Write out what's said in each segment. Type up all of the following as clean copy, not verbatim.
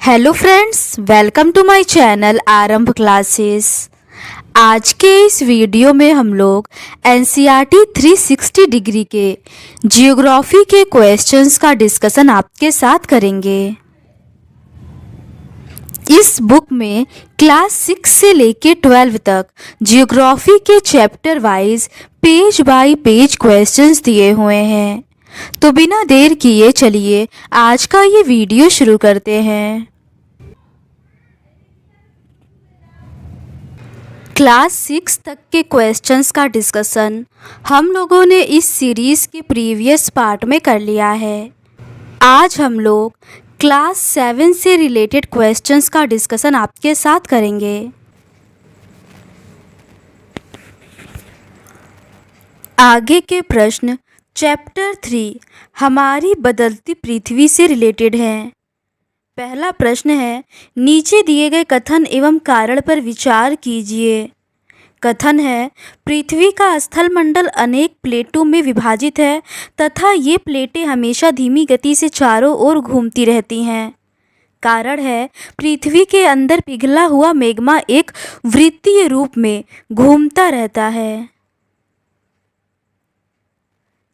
Hello friends, welcome to my channel Aarambh classes. आज के इस वीडियो में हम लोग एनसीईआरटी 360 डिग्री के जियोग्राफी के क्वेश्चंस का डिस्कशन आपके साथ करेंगे। इस बुक में क्लास 6 से लेके 12 तक जियोग्राफी के chapter wise page bye page questions दिए हुए हैं। तो बिना देर किए चलिए आज का ये वीडियो शुरू करते हैं। क्लास 6 तक के क्वेश्चंस का डिस्कशन हम लोगों ने इस सीरीज़ के प्रीवियस पार्ट में कर लिया है। आज हम लोग क्लास 7 से रिलेटेड क्वेश्चंस का डिस्कशन आपके साथ करेंगे। आगे के प्रश्न चैप्टर 3 हमारी बदलती पृथ्वी से रिलेटेड हैं। पहला प्रश्न है, नीचे दिए गए कथन एवं कारण पर विचार कीजिए। कथन है, पृथ्वी का स्थलमंडल अनेक प्लेटों में विभाजित है तथा ये प्लेटें हमेशा धीमी गति से चारों ओर घूमती रहती हैं। कारण है, पृथ्वी के अंदर पिघला हुआ मैग्मा एक वृत्तीय रूप में घूमता रहता है।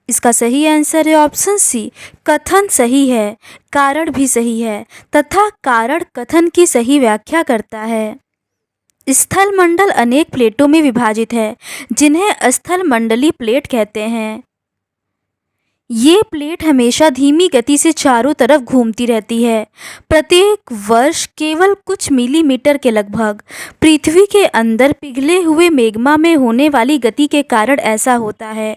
इसका सही आंसर है ऑप्शन सी। कथन सही है, कारण भी सही है तथा कारण कथन की सही व्याख्या करता है। स्थलमंडल अनेक प्लेटों में विभाजित है जिन्हें स्थलमंडलीय प्लेट कहते हैं। ये प्लेट हमेशा धीमी गति से चारों तरफ घूमती रहती है। प्रत्येक वर्ष केवल कुछ मिलीमीटर के लगभग पृथ्वी के अंदर पिघले हुए मैग्मा में होने वाली गति के कारण ऐसा होता है।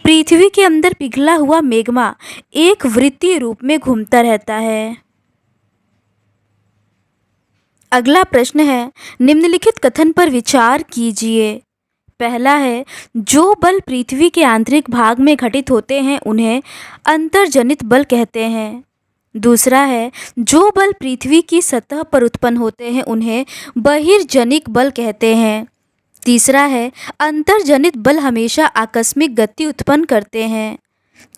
पृथ्वी के अंदर पिघला हुआ मैग्मा एक वृत्तीय रूप में घूमता रहता है। अगला प्रश्न है, निम्नलिखित कथन पर विचार कीजिए। पहला है, जो बल पृथ्वी के आंतरिक भाग में घटित होते हैं उन्हें अंतर्जनित बल कहते हैं। दूसरा है, जो बल पृथ्वी की सतह पर उत्पन्न होते हैं उन्हें बहिर्जनिक बल कहते हैं। तीसरा है, अंतर्जनित बल हमेशा आकस्मिक गति उत्पन्न करते हैं।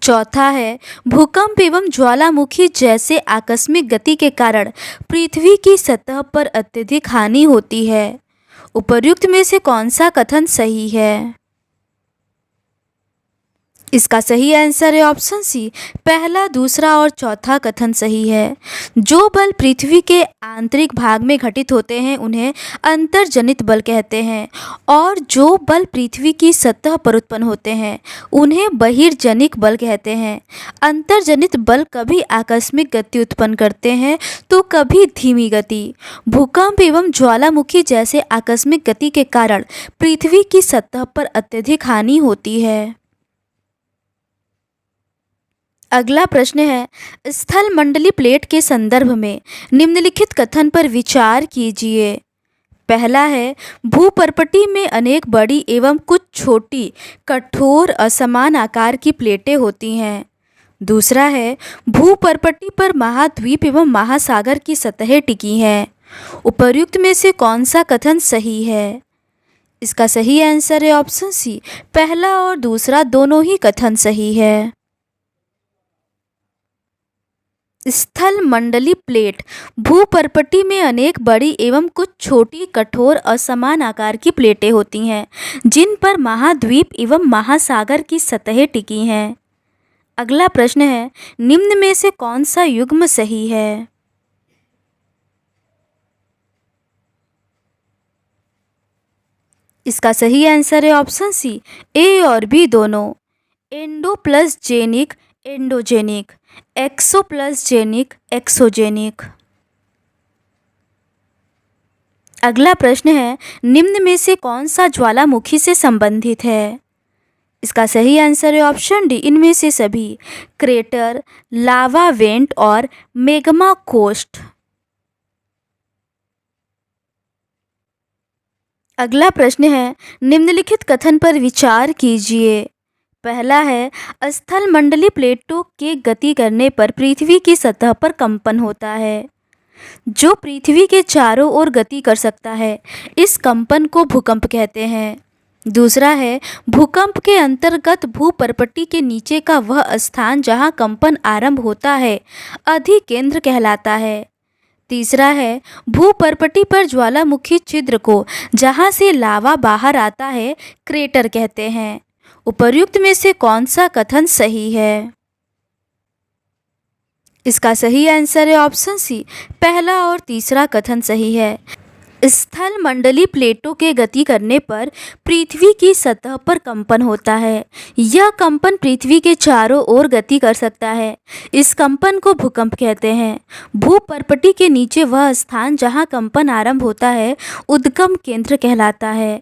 चौथा है, भूकंप एवं ज्वालामुखी जैसे आकस्मिक गति के कारण पृथ्वी की सतह पर अत्यधिक हानि होती है। उपर्युक्त में से कौन सा कथन सही है? इसका सही आंसर है ऑप्शन सी। पहला, दूसरा और चौथा कथन सही है। जो बल पृथ्वी के आंतरिक भाग में घटित होते हैं उन्हें अंतर्जनित बल कहते हैं और जो बल पृथ्वी की सतह पर उत्पन्न होते हैं उन्हें बहिर्जनिक बल कहते हैं। अंतर्जनित बल कभी आकस्मिक गति उत्पन्न करते हैं तो कभी धीमी गति। भूकंप एवं ज्वालामुखी जैसे आकस्मिक गति के कारण पृथ्वी की सतह पर अत्यधिक हानि होती है। अगला प्रश्न है, स्थलमंडलीय प्लेट के संदर्भ में निम्नलिखित कथन पर विचार कीजिए। पहला है, भूपर्पटी में अनेक बड़ी एवं कुछ छोटी कठोर असमान आकार की प्लेटें होती हैं। दूसरा है, भूपर्पटी पर महाद्वीप एवं महासागर की सतहें टिकी हैं। उपर्युक्त में से कौन सा कथन सही है? इसका सही आंसर है ऑप्शन सी। पहला और दूसरा दोनों ही कथन सही है। स्थलमंडलीय प्लेट भूपर्पटी में अनेक बड़ी एवं कुछ छोटी कठोर असमान आकार की प्लेटें होती हैं जिन पर महाद्वीप एवं महासागर की सतहें टिकी हैं। अगला प्रश्न है, निम्न में से कौन सा युग्म सही है? इसका सही आंसर है ऑप्शन सी। ए और बी दोनों। एंडो प्लस जेनिक एंडोजेनिक, एक्सो प्लस जेनिक एक्सोजेनिक। अगला प्रश्न है, निम्न में से कौन सा ज्वालामुखी से संबंधित है? इसका सही आंसर है ऑप्शन डी, इनमें से सभी। क्रेटर, लावा वेंट और मैग्मा कोस्ट। अगला प्रश्न है, निम्नलिखित कथन पर विचार कीजिए। पहला है, स्थलमंडलीय प्लेटों के गति करने पर पृथ्वी की सतह पर कंपन होता है जो पृथ्वी के चारों ओर गति कर सकता है। इस कंपन को भूकंप कहते हैं। दूसरा है, भूकंप के अंतर्गत भूपर्पटी के नीचे का वह स्थान जहां कंपन आरंभ होता है अधिकेंद्र कहलाता है। तीसरा है भूपर्पटी पर ज्वालामुखी छिद्र को जहां से लावा बाहर आता है क्रेटर कहते हैं। उपर्युक्त में से कौन सा कथन सही है? इसका सही आंसर है ऑप्शन सी, पहला और तीसरा कथन सही है। स्थल मंडलीय प्लेटों के गति करने पर पृथ्वी की सतह पर कंपन होता है। यह कंपन पृथ्वी के चारों ओर गति कर सकता है। इस कंपन को भूकंप कहते हैं। भूपर्पटी के नीचे वह स्थान जहां कंपन आरंभ होता है उद्गम केंद्र कहलाता है।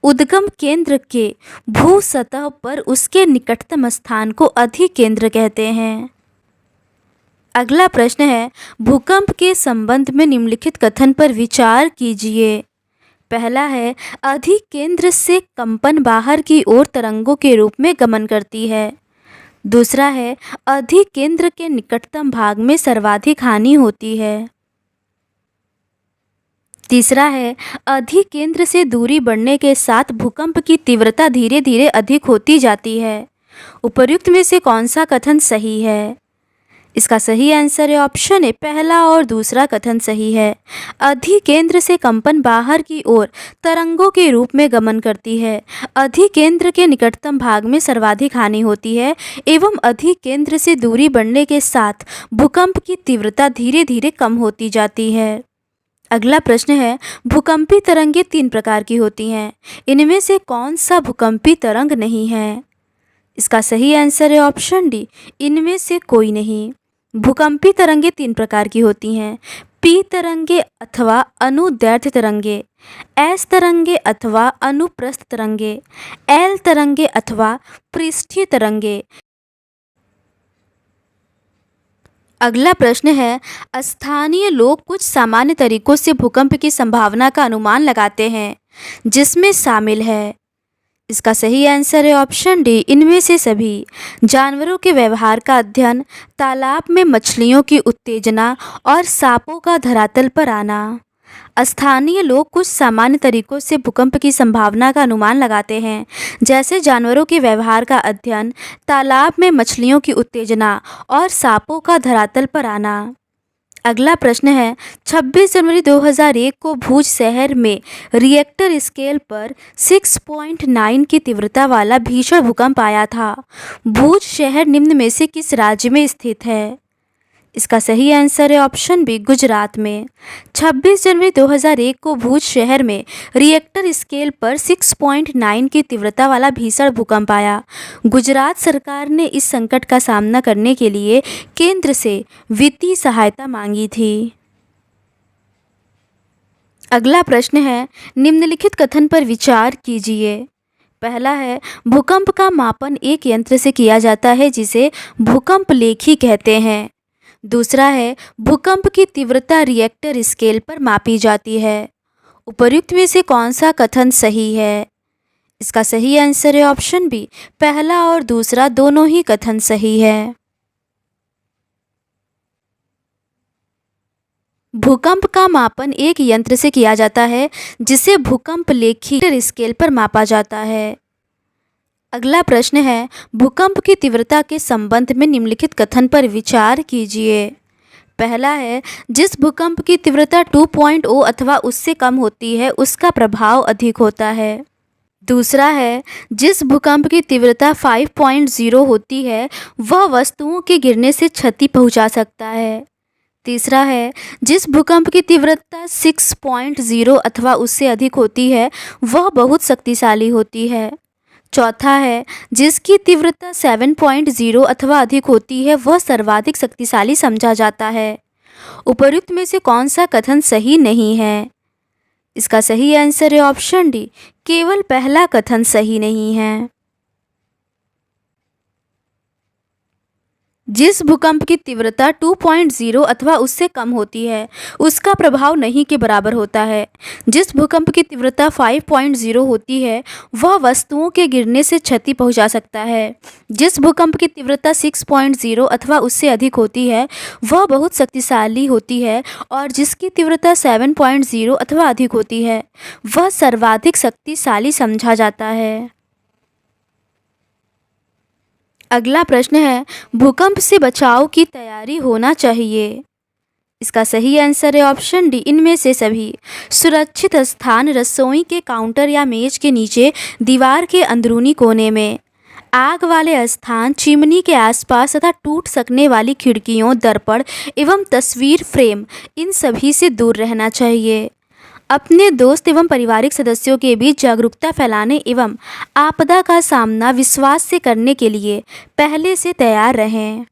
उद्गम केंद्र के भू सतह पर उसके निकटतम स्थान को अधिकेंद्र कहते हैं। अगला प्रश्न है भूकंप के संबंध में निम्नलिखित कथन पर विचार कीजिए। पहला है अधिकेंद्र से कंपन बाहर की ओर तरंगों के रूप में गमन करती है। दूसरा है अधिकेंद्र के निकटतम भाग में सर्वाधिक हानि होती है। तीसरा है अधिकेंद्र से दूरी बढ़ने के साथ भूकंप की तीव्रता धीरे धीरे अधिक होती जाती है। उपर्युक्त में से कौन सा कथन सही है? इसका सही आंसर है ऑप्शन ए, पहला और दूसरा कथन सही है। अधिकेंद्र से कंपन बाहर की ओर तरंगों के रूप में गमन करती है। अधिकेंद्र के निकटतम भाग में सर्वाधिक हानि होती है एवं अधिकेंद्र से दूरी बढ़ने के साथ भूकंप की तीव्रता धीरे धीरे कम होती जाती है। अगला प्रश्न है भूकंपी तरंगें 3 प्रकार की होती हैं। इनमें से कौन सा भूकंपी तरंग नहीं है? इसका सही आंसर है ऑप्शन डी, इनमें से कोई नहीं। भूकंपी तरंगें 3 प्रकार की होती हैं। पी तरंगे अथवा अनुदैर्ध्य तरंगे, एस तरंगे अथवा अनुप्रस्थ तरंगे, एल तरंगे अथवा पृष्ठीय तरंगे। अगला प्रश्न है स्थानीय लोग कुछ सामान्य तरीकों से भूकंप की संभावना का अनुमान लगाते हैं जिसमें शामिल है। इसका सही आंसर है ऑप्शन डी, इनमें से सभी। जानवरों के व्यवहार का अध्ययन, तालाब में मछलियों की उत्तेजना और सांपों का धरातल पर आना। स्थानीय लोग कुछ सामान्य तरीकों से भूकंप की संभावना का अनुमान लगाते हैं जैसे जानवरों के व्यवहार का अध्ययन, तालाब में मछलियों की उत्तेजना और सांपों का धरातल पर आना। अगला प्रश्न है 26 जनवरी 2001 को भुज शहर में रिएक्टर स्केल पर 6.9 की तीव्रता वाला भीषण भूकंप आया था। भुज शहर निम्न में से किस राज्य में स्थित है? इसका सही आंसर है ऑप्शन बी, गुजरात में। 26 जनवरी 2001 को भुज शहर में रिएक्टर स्केल पर 6.9 की तीव्रता वाला भीषण भूकंप आया। गुजरात सरकार ने इस संकट का सामना करने के लिए केंद्र से वित्तीय सहायता मांगी थी। अगला प्रश्न है निम्नलिखित कथन पर विचार कीजिए। पहला है भूकंप का मापन एक यंत्र से किया जाता है जिसे भूकंप लेखी कहते हैं। दूसरा है भूकंप की तीव्रता रिएक्टर स्केल पर मापी जाती है। उपर्युक्त में से कौन सा कथन सही है? इसका सही आंसर है ऑप्शन बी, पहला और दूसरा दोनों ही कथन सही है। भूकंप का मापन एक यंत्र से किया जाता है जिसे भूकंप लेखी स्केल पर मापा जाता है। अगला प्रश्न है भूकंप की तीव्रता के संबंध में निम्नलिखित कथन पर विचार कीजिए। पहला है जिस भूकंप की तीव्रता 2.0 अथवा उससे कम होती है उसका प्रभाव अधिक होता है। दूसरा है जिस भूकंप की तीव्रता 5.0 होती है वह वस्तुओं के गिरने से क्षति पहुंचा सकता है। तीसरा है जिस भूकंप की तीव्रता 6.0 अथवा उससे अधिक होती है वह बहुत शक्तिशाली होती है। चौथा है जिसकी तीव्रता 7.0 अथवा अधिक होती है वह सर्वाधिक शक्तिशाली समझा जाता है। उपर्युक्त में से कौन सा कथन सही नहीं है? इसका सही आंसर है ऑप्शन डी, केवल पहला कथन सही नहीं है। जिस भूकंप की तीव्रता 2.0 अथवा उससे कम होती है उसका प्रभाव नहीं के बराबर होता है। जिस भूकंप की तीव्रता 5.0 होती है वह वस्तुओं के गिरने से क्षति पहुंचा सकता है। जिस भूकंप की तीव्रता 6.0 अथवा उससे अधिक होती है वह बहुत शक्तिशाली होती है और जिसकी तीव्रता 7.0 अथवा अधिक होती है वह सर्वाधिक शक्तिशाली समझा जाता है। अगला प्रश्न है भूकंप से बचाव की तैयारी होना चाहिए। इसका सही आंसर है ऑप्शन डी, इनमें से सभी। सुरक्षित स्थान रसोई के काउंटर या मेज के नीचे, दीवार के अंदरूनी कोने में। आग वाले स्थान चिमनी के आसपास तथा टूट सकने वाली खिड़कियों, दर्पण एवं तस्वीर फ्रेम, इन सभी से दूर रहना चाहिए। अपने दोस्त एवं पारिवारिक सदस्यों के बीच जागरूकता फैलाने एवं आपदा का सामना विश्वास से करने के लिए पहले से तैयार रहें।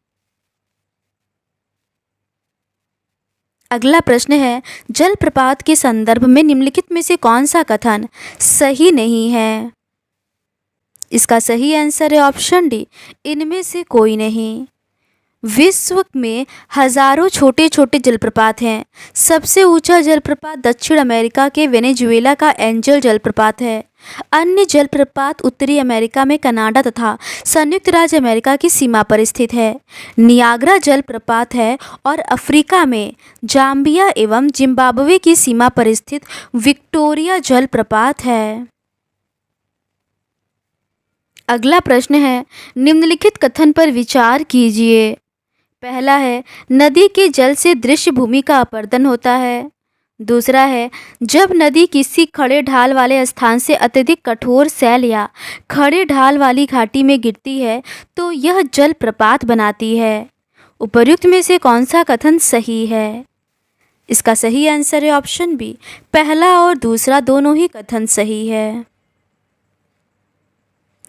अगला प्रश्न है, जलप्रपात के संदर्भ में निम्नलिखित में से कौन सा कथन सही नहीं है? इसका सही आंसर है ऑप्शन डी, इनमें से कोई नहीं। विश्व में हजारों छोटे छोटे जलप्रपात हैं। सबसे ऊंचा जलप्रपात दक्षिण अमेरिका के वेनेजुएला का एंजल जलप्रपात है। अन्य जलप्रपात उत्तरी अमेरिका में कनाडा तथा संयुक्त राज्य अमेरिका की सीमा पर स्थित है। नियाग्रा जलप्रपात है और अफ्रीका में जाम्बिया एवं जिम्बाब्वे की सीमा पर स्थित विक्टोरिया जलप्रपात है। अगला प्रश्न है, निम्नलिखित कथन पर विचार कीजिए। पहला है, नदी के जल से दृश्य भूमि का अपरदन होता है। दूसरा है, जब नदी किसी खड़े ढाल वाले स्थान से अत्यधिक कठोर सैल या खड़े ढाल वाली घाटी में गिरती है तो यह जलप्रपात बनाती है। उपर्युक्त में से कौन सा कथन सही है? इसका सही आंसर है ऑप्शन बी, पहला और दूसरा दोनों ही कथन सही है।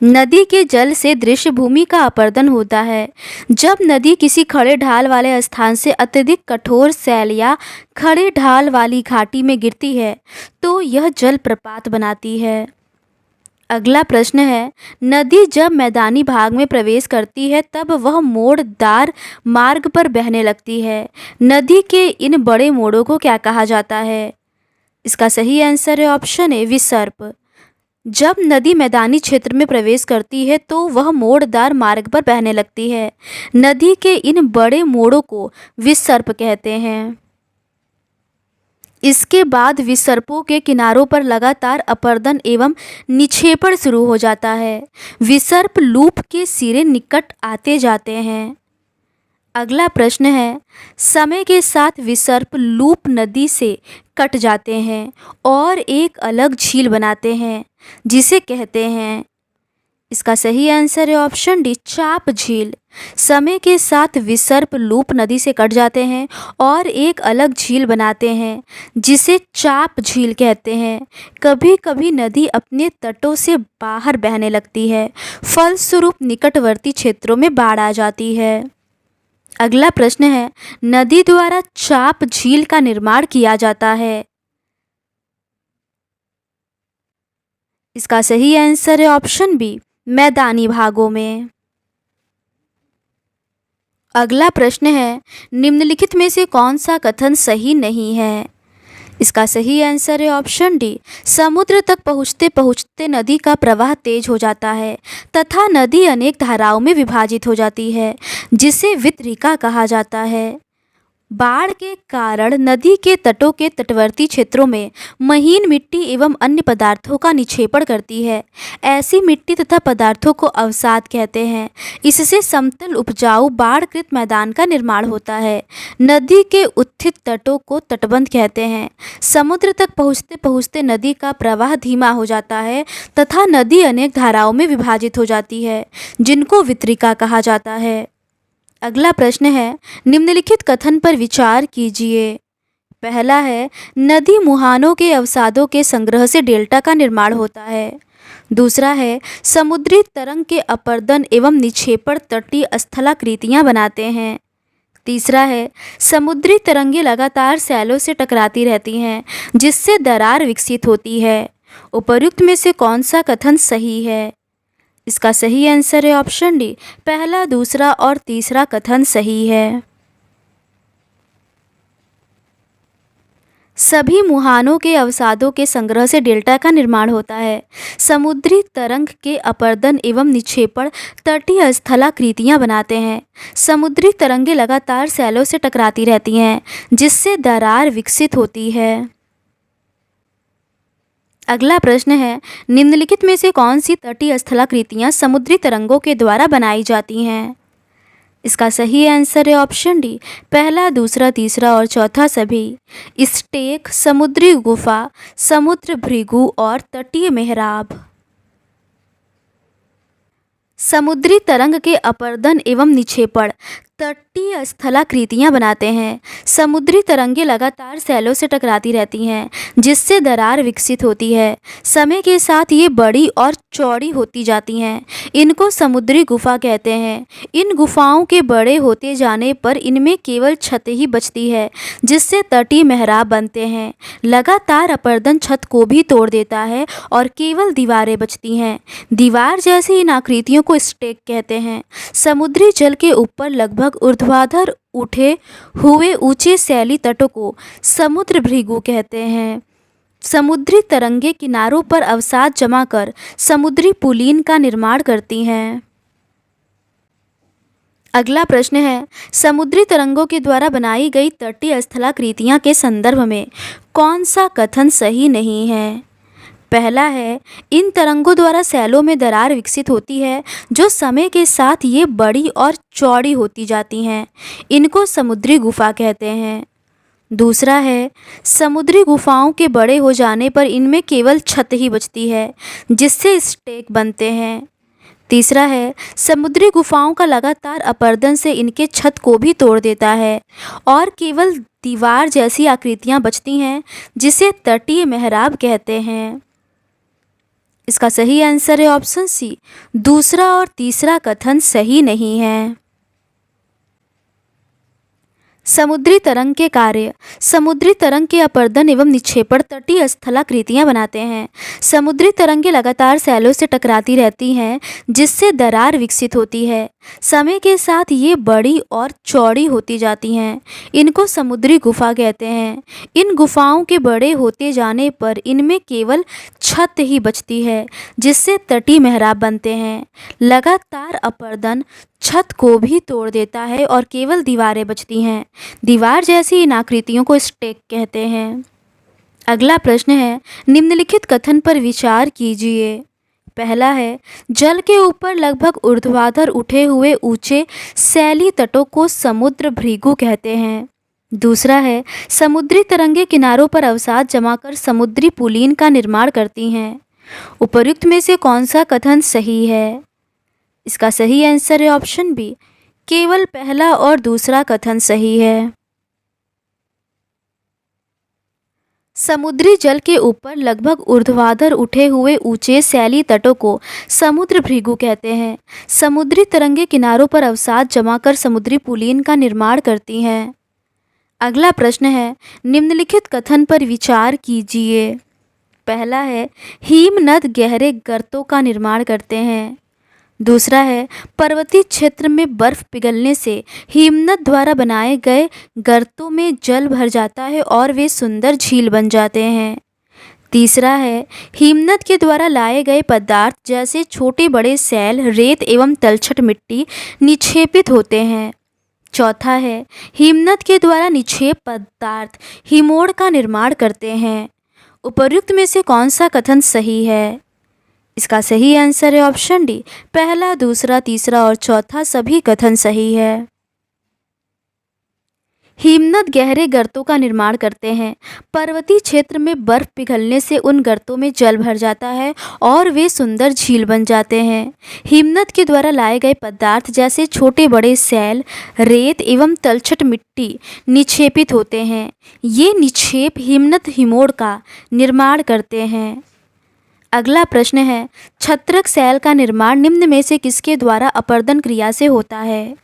नदी के जल से दृश्य भूमि का अपरदन होता है। जब नदी किसी खड़े ढाल वाले स्थान से अत्यधिक कठोर सैल या खड़े ढाल वाली घाटी में गिरती है तो यह जलप्रपात बनाती है। अगला प्रश्न है, नदी जब मैदानी भाग में प्रवेश करती है तब वह मोड़दार मार्ग पर बहने लगती है। नदी के इन बड़े मोड़ों को क्या कहा जाता है? इसका सही आंसर है ऑप्शन ए, विसर्प। जब नदी मैदानी क्षेत्र में प्रवेश करती है तो वह मोड़दार मार्ग पर बहने लगती है। नदी के इन बड़े मोड़ों को विसर्प कहते हैं। इसके बाद विसर्पों के किनारों पर लगातार अपरदन एवं निक्षेपण शुरू हो जाता है। विसर्प लूप के सिरे निकट आते जाते हैं। अगला प्रश्न है, समय के साथ विसर्प लूप नदी से कट जाते हैं और एक अलग झील बनाते हैं जिसे कहते हैं। इसका सही आंसर है ऑप्शन डी, चाप झील। समय के साथ विसर्प लूप नदी से कट जाते हैं और एक अलग झील बनाते हैं जिसे चाप झील कहते हैं। कभी कभी नदी अपने तटों से बाहर बहने लगती है, फलस्वरूप निकटवर्ती क्षेत्रों में बाढ़ आ जाती है। अगला प्रश्न है, नदी द्वारा चाप झील का निर्माण किया जाता है। इसका सही आंसर है ऑप्शन बी, मैदानी भागों में। अगला प्रश्न है, निम्नलिखित में से कौन सा कथन सही नहीं है? इसका सही आंसर है ऑप्शन डी, समुद्र तक पहुँचते पहुँचते नदी का प्रवाह तेज हो जाता है तथा नदी अनेक धाराओं में विभाजित हो जाती है जिसे वितरिका कहा जाता है। बाढ़ के कारण नदी के तटों के तटवर्ती क्षेत्रों में महीन मिट्टी एवं अन्य पदार्थों का निक्षेपण करती है। ऐसी मिट्टी तथा पदार्थों को अवसाद कहते हैं। इससे समतल उपजाऊ बाढ़कृत मैदान का निर्माण होता है। नदी के उत्थित तटों को तटबंध कहते हैं। समुद्र तक पहुँचते पहुँचते नदी का प्रवाह धीमा हो जाता है तथा नदी अनेक धाराओं में विभाजित हो जाती है जिनको वितरिका कहा जाता है। अगला प्रश्न है, निम्नलिखित कथन पर विचार कीजिए। पहला है, नदी मुहानों के अवसादों के संग्रह से डेल्टा का निर्माण होता है। दूसरा है, समुद्री तरंग के अपरदन एवं निक्षेपण तटीय स्थलाकृतियाँ बनाते हैं। तीसरा है, समुद्री तरंगें लगातार सैलों से टकराती रहती हैं जिससे दरार विकसित होती है। उपर्युक्त में से कौन सा कथन सही है? इसका सही आंसर है ऑप्शन डी, पहला, दूसरा और तीसरा कथन सही है। सभी मुहानों के अवसादों के संग्रह से डेल्टा का निर्माण होता है। समुद्री तरंग के अपरदन एवं निक्षेपण तटीय स्थलाकृतियाँ बनाते हैं। समुद्री तरंगें लगातार सैलों से टकराती रहती हैं जिससे दरार विकसित होती है। अगला प्रश्न है, निम्नलिखित में से कौन सी तटीय स्थलाकृतियाँ समुद्री तरंगों के द्वारा बनाई जाती हैं? इसका सही आंसर है ऑप्शन डी, पहला, दूसरा, तीसरा और चौथा सभी। स्टेक, समुद्री गुफा, समुद्र भृगु और तटीय मेहराब। समुद्री तरंग के अपर्दन एवं निक्षेपण तटीय स्थलाकृतियां बनाते हैं। समुद्री तरंगें लगातार सैलों से टकराती रहती हैं, जिससे दरार विकसित होती है। समय के साथ ये बड़ी और चौड़ी होती जाती हैं। इनको समुद्री गुफा कहते हैं। इन गुफाओं के बड़े होते जाने पर इनमें केवल छत ही बचती है, जिससे तटीय मेहराब बनते हैं। लगातार अपर्दन छत को भी तोड़ देता है और केवल दीवारें बचती हैं। दीवार जैसी इन आकृतियों को स्टेक कहते हैं। समुद्री जल के ऊपर लगभग ऊर्ध्वाधर उठे हुए ऊंचे सैली तटों को समुद्र भृगु कहते हैं। समुद्री तरंगे किनारों पर अवसाद जमा कर समुद्री पुलीन का निर्माण करती हैं। अगला प्रश्न है, समुद्री तरंगों के द्वारा बनाई गई तटीय स्थलाकृतियां के संदर्भ में कौन सा कथन सही नहीं है? पहला है, इन तरंगों द्वारा सैलों में दरार विकसित होती है, जो समय के साथ ये बड़ी और चौड़ी होती जाती हैं। इनको समुद्री गुफा कहते हैं। दूसरा है, समुद्री गुफाओं के बड़े हो जाने पर इनमें केवल छत ही बचती है, जिससे स्टेक बनते हैं। तीसरा है, समुद्री गुफाओं का लगातार अपर्दन से इनके छत को भी तोड़ देता है और केवल दीवार जैसी आकृतियां बचती हैं, जिसे तटीय मेहराब कहते हैं। इसका सही आंसर है ऑप्शन सी, दूसरा और तीसरा कथन सही नहीं है। समुद्री तरंग के कार्य। समुद्री तरंग के अपर्दन एवं निक्षेपण तटीय स्थलाकृतियां बनाते हैं। समुद्री तरंगें लगातार सैलों से टकराती रहती हैं, जिससे दरार विकसित होती है। समय के साथ ये बड़ी और चौड़ी होती जाती हैं। इनको समुद्री गुफा कहते हैं। इन गुफाओं के बड़े होते जाने पर इनमें केवल छत ही बचती है, जिससे तटीय मेहराब बनते हैं। लगातार अपर्दन छत को भी तोड़ देता है और केवल दीवारें बचती हैं। दीवार जैसी इन आकृतियों को स्टेक कहते हैं। अगला प्रश्न है, निम्नलिखित कथन पर विचार कीजिए। पहला है, जल के ऊपर लगभग ऊर्ध्वाधर उठे हुए ऊंचे सैली तटों को समुद्र भृगु कहते हैं। दूसरा है, समुद्री तरंगे किनारों पर अवसाद जमा कर समुद्री पुलीन का निर्माण करती हैं। उपर्युक्त में से कौन सा कथन सही है? इसका सही आंसर है ऑप्शन बी, केवल पहला और दूसरा कथन सही है। समुद्री जल के ऊपर लगभग ऊर्ध्वाधर उठे हुए ऊंचे सैली तटों को समुद्र भृगु कहते हैं। समुद्री तरंगे किनारों पर अवसाद जमा कर समुद्री पुलीन का निर्माण करती हैं। अगला प्रश्न है, निम्नलिखित कथन पर विचार कीजिए। पहला है, हिमनद गहरे गर्तों का निर्माण करते हैं। दूसरा है, पर्वतीय क्षेत्र में बर्फ पिघलने से हिमनद द्वारा बनाए गए गर्तों में जल भर जाता है और वे सुंदर झील बन जाते हैं। तीसरा है, हिमनद के द्वारा लाए गए पदार्थ जैसे छोटे बड़े सैल, रेत एवं तलछट मिट्टी निक्षेपित होते हैं। चौथा है, हिमनद के द्वारा निक्षेप पदार्थ हिमोड़ का निर्माण करते हैं। उपर्युक्त में से कौन सा कथन सही है? इसका सही आंसर है ऑप्शन डी, पहला, दूसरा, तीसरा और चौथा सभी कथन सही है। हिमनद गहरे गर्तों का निर्माण करते हैं। पर्वतीय क्षेत्र में बर्फ पिघलने से उन गर्तों में जल भर जाता है और वे सुंदर झील बन जाते हैं। हिमनद के द्वारा लाए गए पदार्थ जैसे छोटे बड़े सैल, रेत एवं तलछट मिट्टी निक्षेपित होते हैं। ये निक्षेप हिमनद हिमोड़ का निर्माण करते हैं। अगला प्रश्न है, छत्रक सैल का निर्माण निम्न में से किसके द्वारा अपर्दन क्रिया से होता है?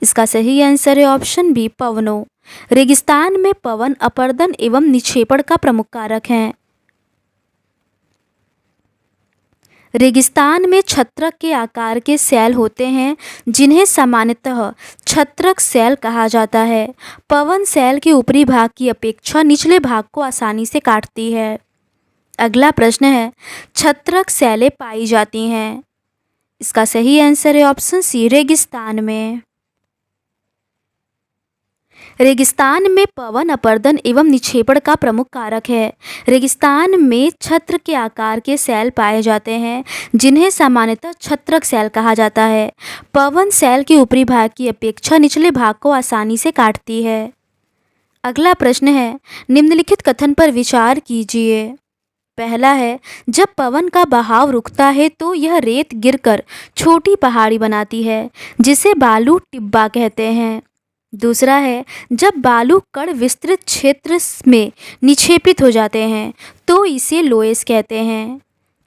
इसका सही आंसर है ऑप्शन बी, पवनों। रेगिस्तान में पवन अपर्दन एवं निक्षेपण का प्रमुख कारक हैं। रेगिस्तान में छत्रक के आकार के सैल होते हैं, जिन्हें सामान्यतः छत्रक सैल कहा जाता है। पवन सैल के ऊपरी भाग की अपेक्षा निचले भाग को आसानी से काटती है। अगला प्रश्न है, छत्रक सैलें पाई जाती हैं। इसका सही आंसर है ऑप्शन सी, रेगिस्तान में। रेगिस्तान में पवन अपर्दन एवं निक्षेपण का प्रमुख कारक है। रेगिस्तान में छत्र के आकार के सेल पाए जाते हैं जिन्हें सामान्यतः छत्रक सेल कहा जाता है। पवन सेल के ऊपरी भाग की अपेक्षा निचले भाग को आसानी से काटती है। अगला प्रश्न है, निम्नलिखित कथन पर विचार कीजिए। पहला है, जब पवन का बहाव रुकता है तो यह रेत गिरकर छोटी पहाड़ी बनाती है जिसे बालू टिब्बा कहते हैं। दूसरा है, जब बालू कण विस्तृत क्षेत्र में निक्षेपित हो जाते हैं तो इसे लोएस कहते हैं।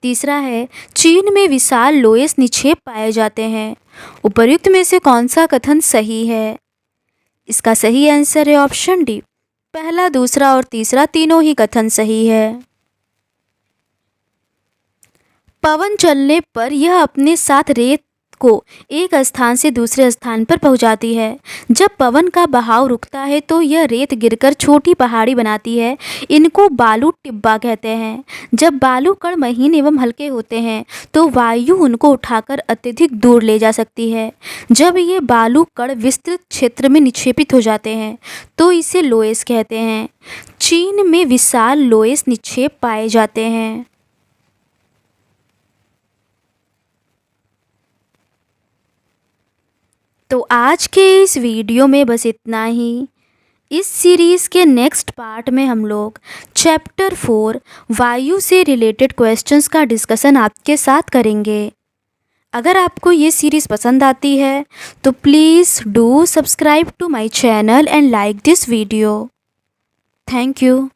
तीसरा है, चीन में विशाल लोएस निक्षेप पाए जाते हैं। उपर्युक्त में से कौन सा कथन सही है? इसका सही आंसर है ऑप्शन डी। पहला, दूसरा और तीसरा तीनों ही कथन सही है। पवन चलने पर यह अपने साथ रेत को एक स्थान से दूसरे स्थान पर पहुंचाती है। जब पवन का बहाव रुकता है तो यह रेत गिरकर छोटी पहाड़ी बनाती है। इनको बालू टिब्बा कहते हैं। जब बालू कण महीन एवं हल्के होते हैं तो वायु उनको उठाकर अत्यधिक दूर ले जा सकती है। जब ये बालू कण विस्तृत क्षेत्र में निक्षेपित हो जाते हैं तो इसे लोएस कहते हैं। चीन में विशाल लोएस निक्षेप पाए जाते हैं। तो आज के इस वीडियो में बस इतना ही। इस सीरीज़ के नेक्स्ट पार्ट में हम लोग चैप्टर 4 वायु से रिलेटेड क्वेश्चंस का डिस्कशन आपके साथ करेंगे। अगर आपको ये सीरीज़ पसंद आती है तो please do subscribe to my channel and like this video. Thank you.